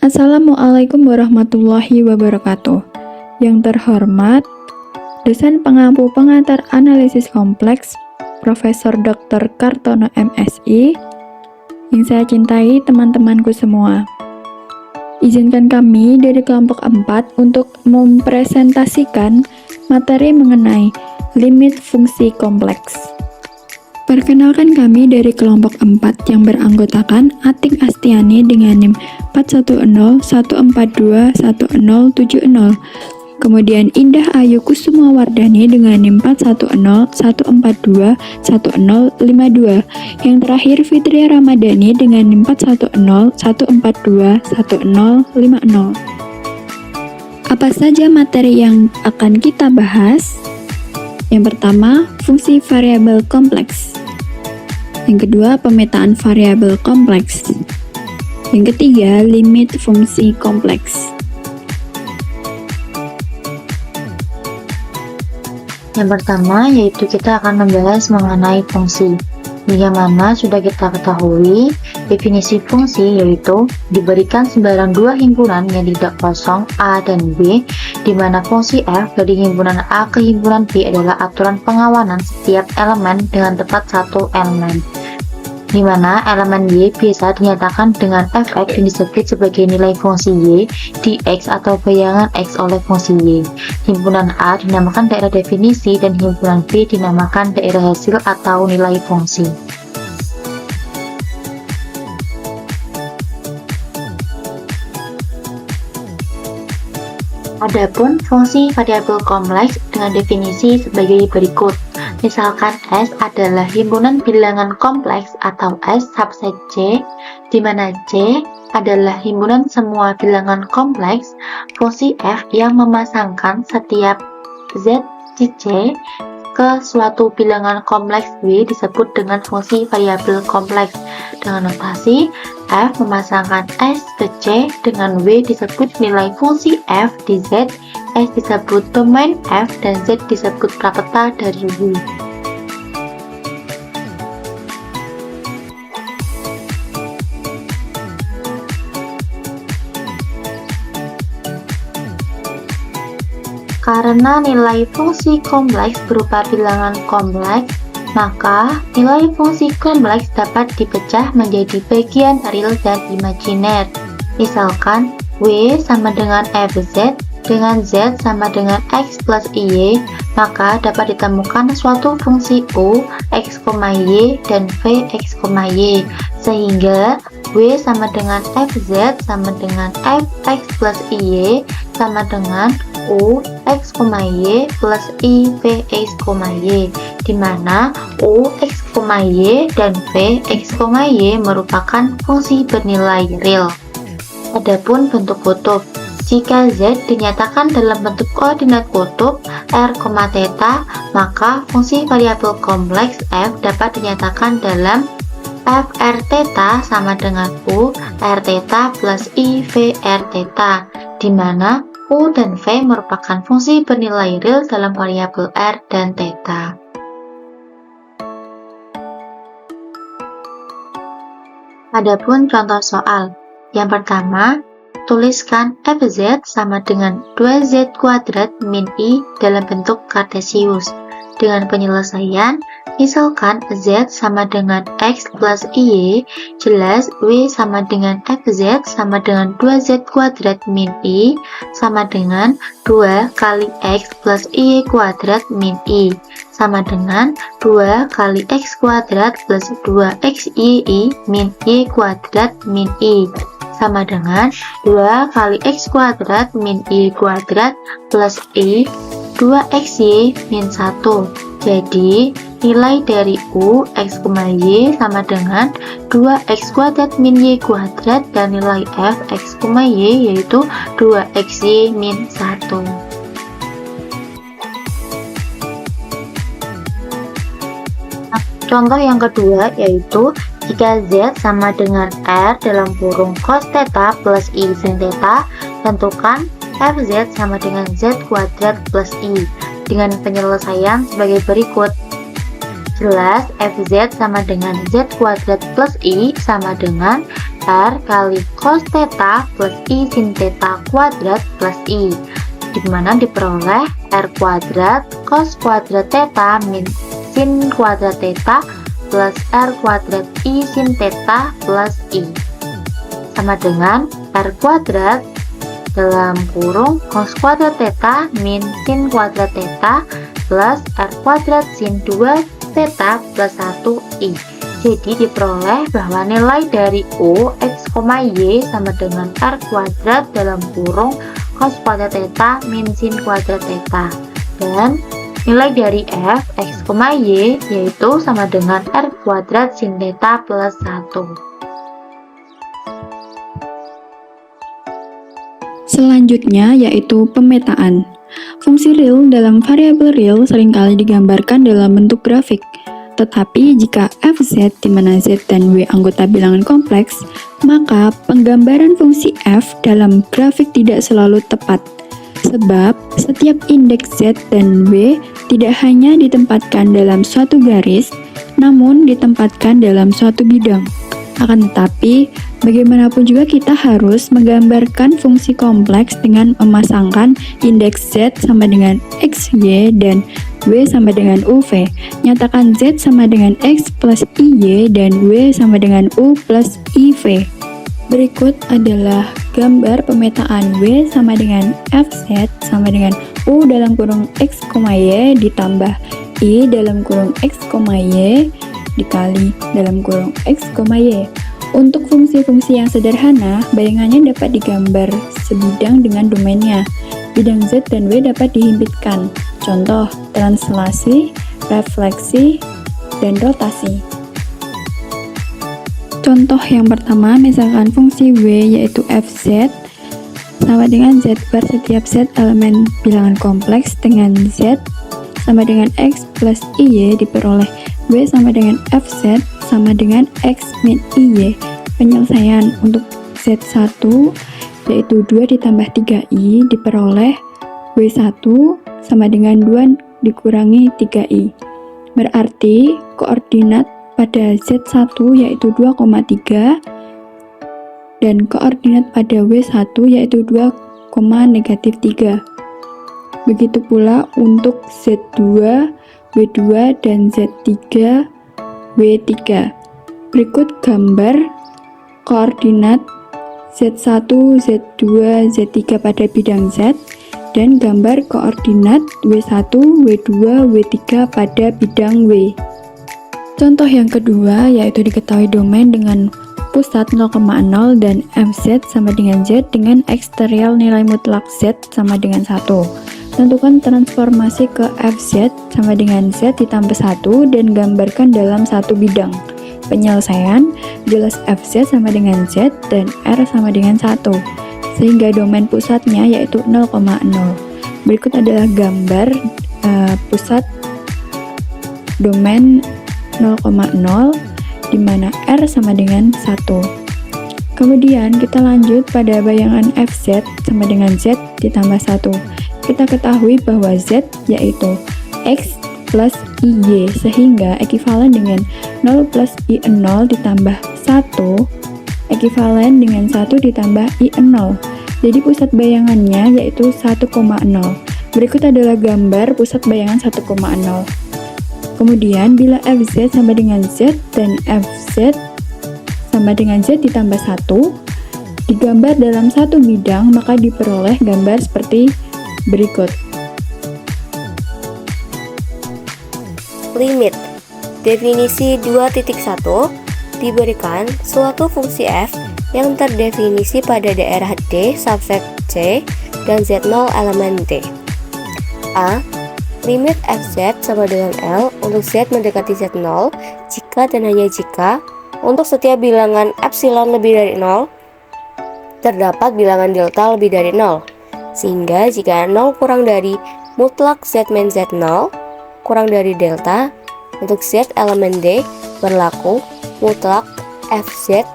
Assalamualaikum warahmatullahi wabarakatuh. Yang terhormat, dosen pengampu pengantar analisis kompleks, Profesor Dr. Kartono MSI, yang saya cintai teman-temanku semua. Izinkan kami dari kelompok 4 untuk mempresentasikan materi mengenai limit fungsi kompleks. Perkenalkan kami dari kelompok 4 yang beranggotakan Atik Astiani dengan NIM 410142170, kemudian Indah Ayu Kusuma Wardani dengan NIM 410142152, yang terakhir Fitri Ramadhani dengan NIM 410142150. Apa saja materi yang akan kita bahas? Yang pertama, fungsi variabel kompleks. Yang kedua, pemetaan variabel kompleks. Yang ketiga, limit fungsi kompleks. Yang pertama yaitu kita akan membahas mengenai fungsi. Yang mana sudah kita ketahui, definisi fungsi yaitu diberikan sembarang dua himpunan yang tidak kosong A dan B, di mana fungsi f dari himpunan A ke himpunan B adalah aturan pengawanan setiap elemen dengan tepat satu elemen, di mana elemen Y bisa dinyatakan dengan fx yang disebut sebagai nilai fungsi Y di X atau bayangan X oleh fungsi Y. Himpunan A dinamakan daerah definisi dan himpunan B dinamakan daerah hasil atau nilai fungsi. Adapun fungsi variabel kompleks dengan definisi sebagai berikut. Misalkan S adalah himpunan bilangan kompleks atau S subset C, di mana C adalah himpunan semua bilangan kompleks. Fungsi F yang memasangkan setiap Z di C ke suatu bilangan kompleks W disebut dengan fungsi variabel kompleks. Dengan notasi F memasangkan S ke C dengan W disebut nilai fungsi F di Z, S disebut domain F, dan Z disebut prapeta dari W. Karena nilai fungsi kompleks berupa bilangan kompleks, maka nilai fungsi kompleks dapat dipecah menjadi bagian real dan imajiner. Misalkan W sama dengan FZ dengan Z sama dengan X plus Y, maka dapat ditemukan suatu fungsi U, X, Y, dan V, X, Y, sehingga W sama dengan FZ sama dengan Fx plus Y sama dengan U, X, Y plus I, V, X, Y, di mana U, X, Y dan V, X, Y merupakan fungsi bernilai real. Adapun bentuk kutub, jika Z dinyatakan dalam bentuk koordinat kutub R, theta, maka fungsi variabel kompleks F dapat dinyatakan dalam F R theta sama dengan U R theta plus I V R theta, di mana U dan V merupakan fungsi bernilai real dalam variabel R dan theta. Adapun contoh soal. Yang pertama, tuliskan Fz sama dengan 2z kuadrat min I dalam bentuk kartesius. Dengan penyelesaian, misalkan Z sama dengan X plus Y, jelas W sama dengan FZ sama dengan 2Z kuadrat min I sama dengan 2 kali X plus Y kuadrat min I sama dengan 2 kali X kuadrat plus 2XY min Y kuadrat min I sama dengan 2 kali X kuadrat min Y kuadrat plus I 2xy min 1. Jadi nilai dari U, X, Y sama dengan 2x kuadrat min Y kuadrat, dan nilai F, X, Y yaitu 2xy min 1. Contoh yang kedua yaitu jika Z sama dengan R dalam kurung cos theta plus I sin theta, tentukan Fz sama dengan Z kuadrat plus I dengan penyelesaian sebagai berikut. Jelas Fz sama dengan Z kuadrat plus I sama dengan R kali cos theta plus I sin theta kuadrat plus I, dimana diperoleh R kuadrat cos kuadrat theta min sin kuadrat theta plus R kuadrat I sin theta plus I, sama dengan R kuadrat dalam kurung cos kuadrat theta min sin kuadrat theta plus R kuadrat sin 2 theta plus 1I. Jadi diperoleh bahwa nilai dari O, X, Y sama dengan R kuadrat dalam kurung cos kuadrat theta min sin kuadrat theta. Dan nilai dari F, X, Y yaitu sama dengan R kuadrat sin theta plus 1. Selanjutnya yaitu pemetaan. Fungsi real dalam variabel real seringkali digambarkan dalam bentuk grafik. Tetapi jika fz di mana z dan w anggota bilangan kompleks, maka penggambaran fungsi f dalam grafik tidak selalu tepat. Sebab setiap indeks z dan w tidak hanya ditempatkan dalam suatu garis, namun ditempatkan dalam suatu bidang. Akan tetapi, bagaimanapun juga kita harus menggambarkan fungsi kompleks dengan memasangkan indeks z sama dengan xy dan w sama dengan uv. Nyatakan z sama dengan x plus iy dan w sama dengan u plus iv. Berikut adalah gambar pemetaan w sama dengan fz sama dengan u dalam kurung x, y ditambah i dalam kurung x, y dikali dalam kurung x, y. Untuk fungsi-fungsi yang sederhana, bayangannya dapat digambar sebidang dengan domainnya. Bidang z dan w dapat dihimpitkan. Contoh, translasi, refleksi, dan rotasi. Contoh yang pertama, misalkan fungsi w yaitu fz sama dengan z bar setiap z elemen bilangan kompleks dengan z sama dengan x plus iy diperoleh w sama dengan fz sama dengan x min iy. Penyelesaian untuk z1 yaitu 2 ditambah 3i diperoleh w1 sama dengan 2 dikurangi 3i. Berarti koordinat pada z1 yaitu 2,3 dan koordinat pada w1 yaitu 2, negatif 3. Begitu pula untuk z2, w2 dan z3, w3. Berikut gambar koordinat z1, z2, z3 pada bidang z dan gambar koordinat w1, w2, w3 pada bidang w. Contoh yang kedua yaitu diketahui domain dengan pusat 0,0 dan fz sama dengan z dengan eksterior nilai mutlak z sama dengan 1. Tentukan transformasi ke fz sama dengan z ditambah 1 dan gambarkan dalam satu bidang. Penyelesaian, jelas fz sama dengan z dan r sama dengan 1, sehingga domain pusatnya yaitu 0,0. Berikut adalah gambar pusat domain 0,0 di mana r sama dengan 1. Kemudian kita lanjut pada bayangan fz sama dengan z ditambah 1. Kita ketahui bahwa z yaitu x plus iy, sehingga ekivalen dengan 0 plus i0 ditambah 1 ekivalen dengan 1 ditambah i0. Jadi pusat bayangannya yaitu 1,0. Berikut adalah gambar pusat bayangan 1,0. Kemudian bila fz sama dengan z dan fz sama dengan z ditambah 1 digambar dalam satu bidang, maka diperoleh gambar seperti berikut. Limit. Definisi 2.1 diberikan suatu fungsi f yang terdefinisi pada daerah D subset C dan Z0 elemen D. A. Limit fz sama dengan L untuk z mendekati z0 jika dan hanya jika untuk setiap bilangan epsilon lebih dari 0 terdapat bilangan delta lebih dari 0, sehingga jika 0 kurang dari mutlak z min z0 kurang dari delta, untuk z elemen D berlaku mutlak fz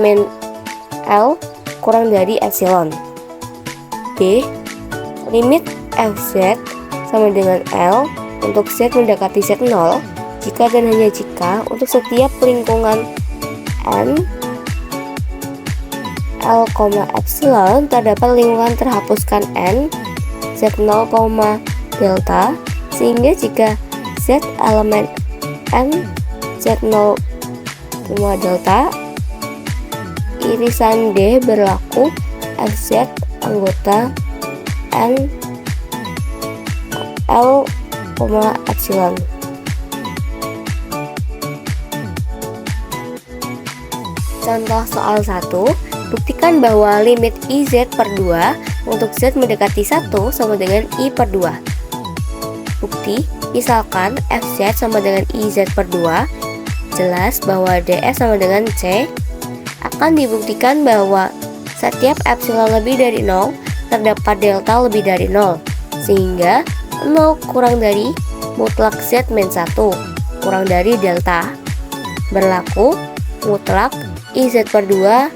min L kurang dari epsilon. B. Limit fz sama dengan L untuk z mendekati z0 jika dan hanya jika untuk setiap lingkungan N L, epsilon terdapat lingkungan terhapuskan N Z0, delta, sehingga jika Z elemen N Z0, delta, irisan D berlaku FZ anggota N L, epsilon. Contoh soal 1, buktikan bahwa limit IZ per 2 untuk Z mendekati 1 sama dengan I per 2. Bukti, misalkan FZ sama dengan IZ per 2, jelas bahwa DS sama dengan C. Akan dibuktikan bahwa setiap epsilon lebih dari 0, terdapat delta lebih dari 0, sehingga 0 kurang dari mutlak Z min 1 kurang dari delta berlaku mutlak IZ per 2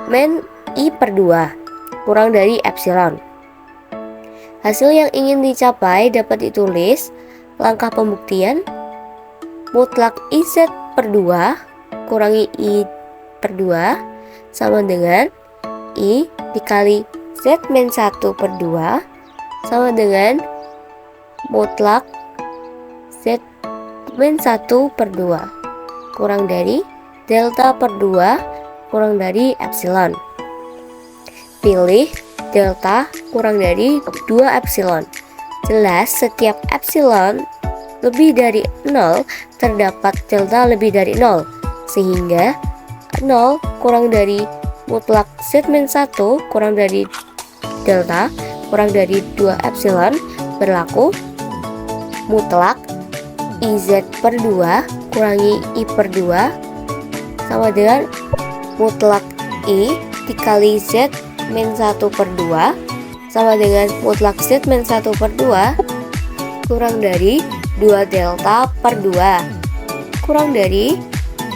min I per 2 kurang dari epsilon. Hasil yang ingin dicapai dapat ditulis langkah pembuktian mutlak IZ per 2 kurangi I per 2 sama dengan I dikali Z min 1 per 2 sama dengan mutlak Z min 1 per 2 kurang dari delta per 2 kurang dari epsilon. Pilih delta kurang dari 2 epsilon. Jelas setiap epsilon lebih dari 0 terdapat delta lebih dari 0, sehingga 0 kurang dari mutlak Z min 1 kurang dari delta kurang dari 2 epsilon berlaku mutlak IZ per 2 kurangi I per 2 sama dengan mutlak I dikali Z min 1 per 2 sama dengan mutlak Z min 1 per 2 kurang dari 2 delta per 2 kurang dari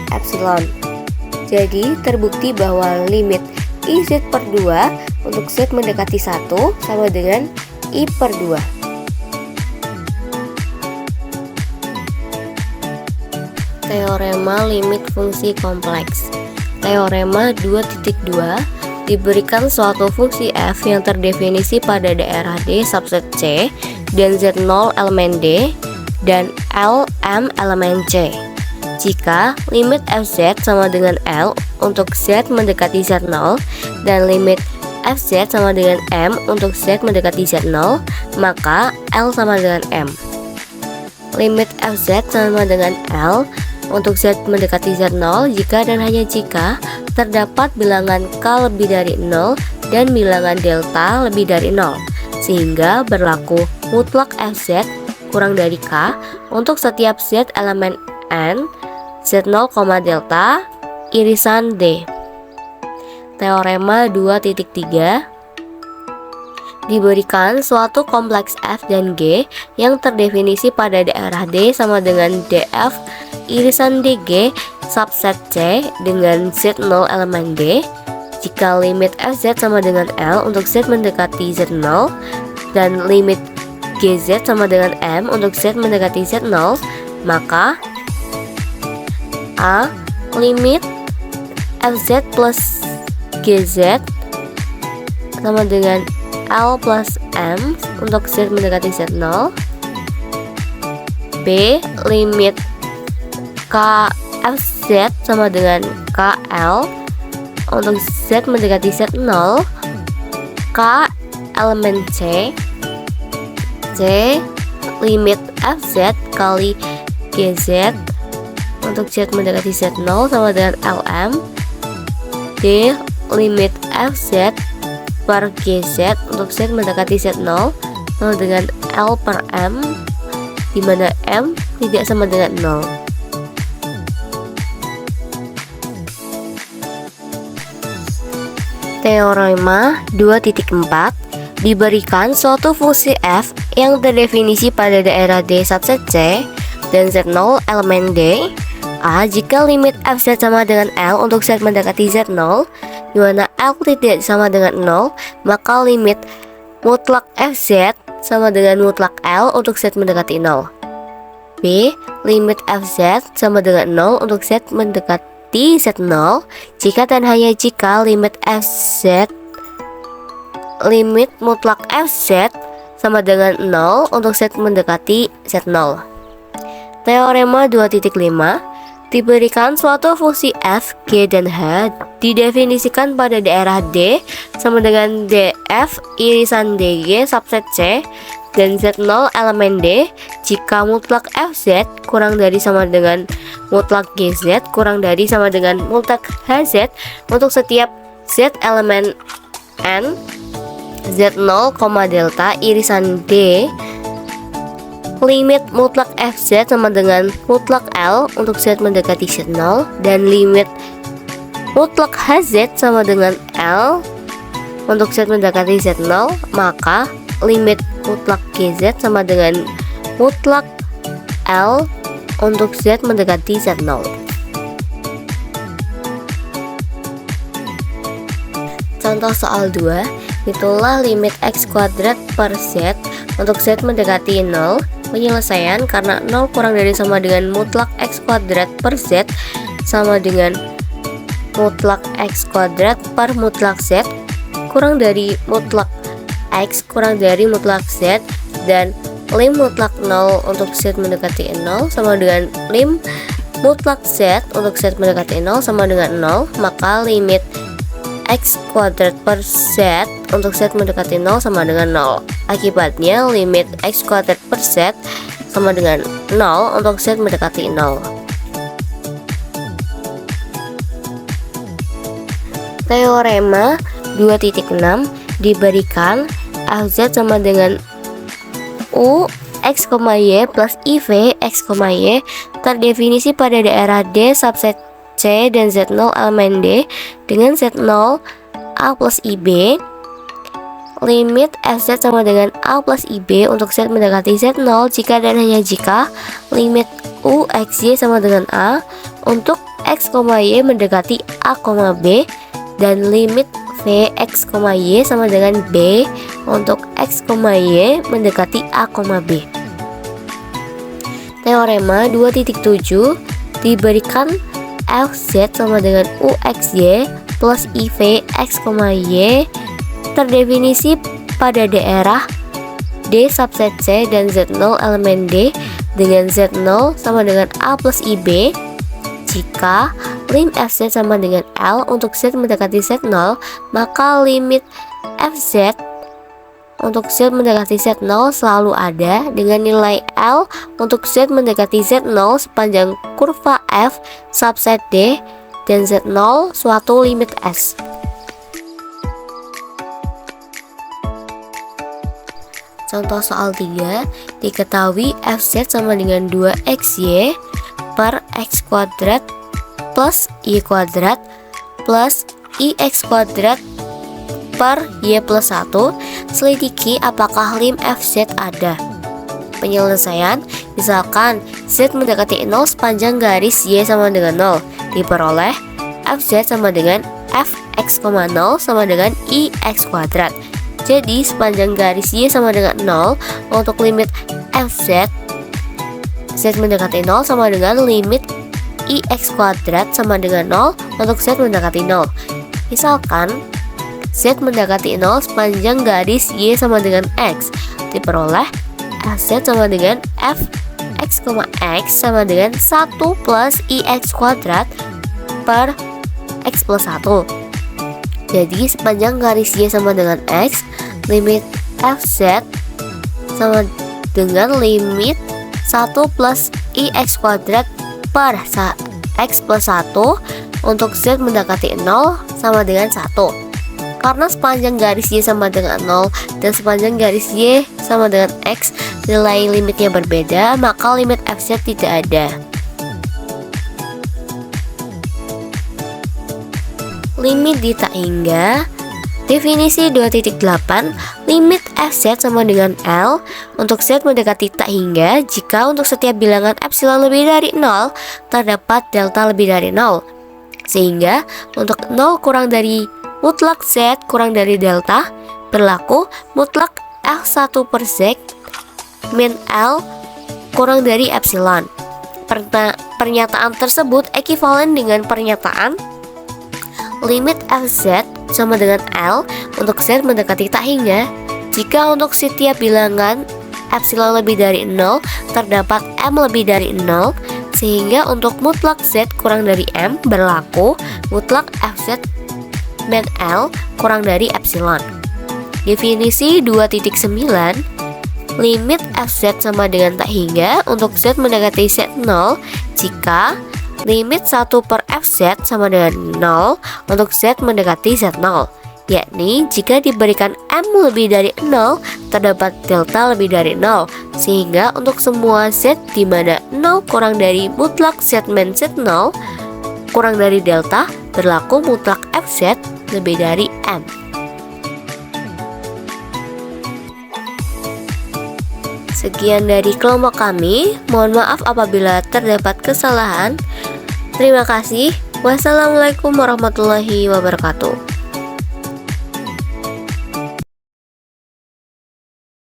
epsilon. Jadi terbukti bahwa limit IZ per 2 untuk Z mendekati 1 sama dengan I per 2. Teorema limit fungsi kompleks. Teorema 2.2 diberikan suatu fungsi f yang terdefinisi pada daerah D subset C dan Z0 elemen D dan L M elemen C. Jika limit fz sama dengan L untuk Z mendekati Z0 dan limit fz sama dengan M untuk Z mendekati Z0, maka L sama dengan M. Limit fz sama dengan L untuk Z mendekati Z0 jika dan hanya jika terdapat bilangan K lebih dari 0 dan bilangan delta lebih dari 0, sehingga berlaku mutlak fz kurang dari K untuk setiap Z elemen N Z0, delta irisan D. Teorema 2.3 diberikan suatu kompleks F dan G yang terdefinisi pada daerah D sama dengan DF irisan DG subset C dengan Z0 elemen D. Jika limit FZ sama dengan L untuk Z mendekati Z0 dan limit GZ sama dengan M untuk Z mendekati Z0, maka A. Limit FZ plus GZ sama dengan L plus M untuk Z mendekati Z0. B. Limit KFZ sama dengan KL untuk Z mendekati Z0. K elemen C. C. Limit FZ kali GZ untuk Z mendekati Z0 sama dengan LM. D. Limit FZ per GZ untuk Z mendekati Z0 sama dengan L per M, di mana M tidak sama dengan 0. Teorema 2.4 diberikan suatu fungsi f yang terdefinisi pada daerah D subset C dan Z0 elemen D. A. Jika limit fz sama dengan L untuk Z mendekati Z0, di mana L tidak sama dengan 0, maka limit mutlak fz sama dengan mutlak L untuk Z mendekati 0. B. Limit fz sama dengan 0 untuk Z mendekati mendekati Z0 jika dan hanya jika limit mutlak fz sama dengan 0 untuk Z mendekati Z0. Teorema 2.5, diberikan suatu fungsi f, g, dan h didefinisikan pada daerah D sama dengan df irisan dg subset C dan Z0 elemen D jika mutlak fz kurang dari sama dengan mutlak gz kurang dari sama dengan mutlak hz untuk setiap z elemen n Z0, delta irisan D. Limit mutlak fz sama dengan mutlak L untuk Z mendekati Z0 dan limit mutlak hz sama dengan L untuk Z mendekati Z0, maka limit mutlak gz sama dengan mutlak L untuk Z mendekati Z0. Contoh soal 2, itulah limit x kuadrat per z untuk Z mendekati 0. Penyelesaian karena 0 kurang dari sama dengan mutlak x kuadrat per z sama dengan mutlak x kuadrat per mutlak z kurang dari mutlak x kurang dari mutlak z dan lim mutlak 0 untuk Z mendekati 0 sama dengan lim mutlak z untuk Z mendekati 0 sama dengan 0, maka limit x kuadrat per z untuk Z mendekati 0 sama dengan 0. Akibatnya limit x kuadrat per z sama dengan 0 untuk Z mendekati 0. Teorema 2.6, diberikan fz sama dengan u x, y plus iv x, y terdefinisi pada daerah D subset C dan Z0 elemen D dengan Z0 A plus IB. Limit fz sama dengan A plus IB untuk Z mendekati Z0 jika dan hanya jika limit u xy sama dengan A untuk x, y mendekati A, B dan limit v x, y sama dengan B untuk x, y mendekati A, B. Teorema 2.7, diberikan fz sama dengan uxy plus iv x, y terdefinisi pada daerah D subset C dan Z0 elemen D dengan Z0 sama dengan A plus IB jika lim fz sama dengan L untuk Z mendekati Z0, maka limit fz untuk Z mendekati Z0 selalu ada dengan nilai L untuk Z mendekati Z0 sepanjang kurva F subset D dan Z0 suatu limit S. Contoh soal 3, diketahui fz sama dengan 2xy per x kuadrat plus y kuadrat plus ix kuadrat per y plus 1. Selidiki apakah lim fz ada. Penyelesaian, misalkan z mendekati 0 sepanjang garis y sama dengan 0, diperoleh fz sama dengan fx, 0 sama dengan ix kuadrat. Jadi sepanjang garis y sama dengan 0 untuk limit fz z mendekati 0 sama dengan limit ix kuadrat sama dengan 0 untuk z mendekati 0. Misalkan z mendekati 0 sepanjang garis y sama dengan x, diperoleh fz sama dengan fx, x sama dengan 1 plus ix kuadrat per x plus 1. Jadi sepanjang garis y sama dengan x, limit fz sama dengan limit 1 plus ix kuadrat per x plus 1 untuk z mendekati 0 sama dengan 1. Karena sepanjang garis y sama dengan 0 dan sepanjang garis y sama dengan x nilai limitnya berbeda, maka limit fz tidak ada. Limit di tak hingga. Definisi 2.8, limit fz sama dengan L untuk z mendekati tak hingga jika untuk setiap bilangan epsilon lebih dari 0 terdapat delta lebih dari 0. Sehingga untuk 0 kurang dari mutlak z kurang dari delta berlaku mutlak L1 per z min L kurang dari epsilon. Pernyataan tersebut ekuivalen dengan pernyataan limit fz sama dengan L untuk z mendekati tak hingga jika untuk setiap bilangan epsilon lebih dari 0 terdapat m lebih dari 0, sehingga untuk mutlak z kurang dari m berlaku mutlak fz min L kurang dari epsilon. Definisi 2.9, limit fz sama dengan tak hingga untuk z mendekati z0 jika limit 1 per fz sama dengan 0 untuk z mendekati z0, yakni jika diberikan m lebih dari 0 terdapat delta lebih dari 0, sehingga untuk semua z di mana 0 kurang dari mutlak z min z0 kurang dari delta berlaku mutlak fz lebih dari m. Sekian dari kelompok kami, mohon maaf apabila terdapat kesalahan. Terima kasih. Wassalamualaikum warahmatullahi wabarakatuh.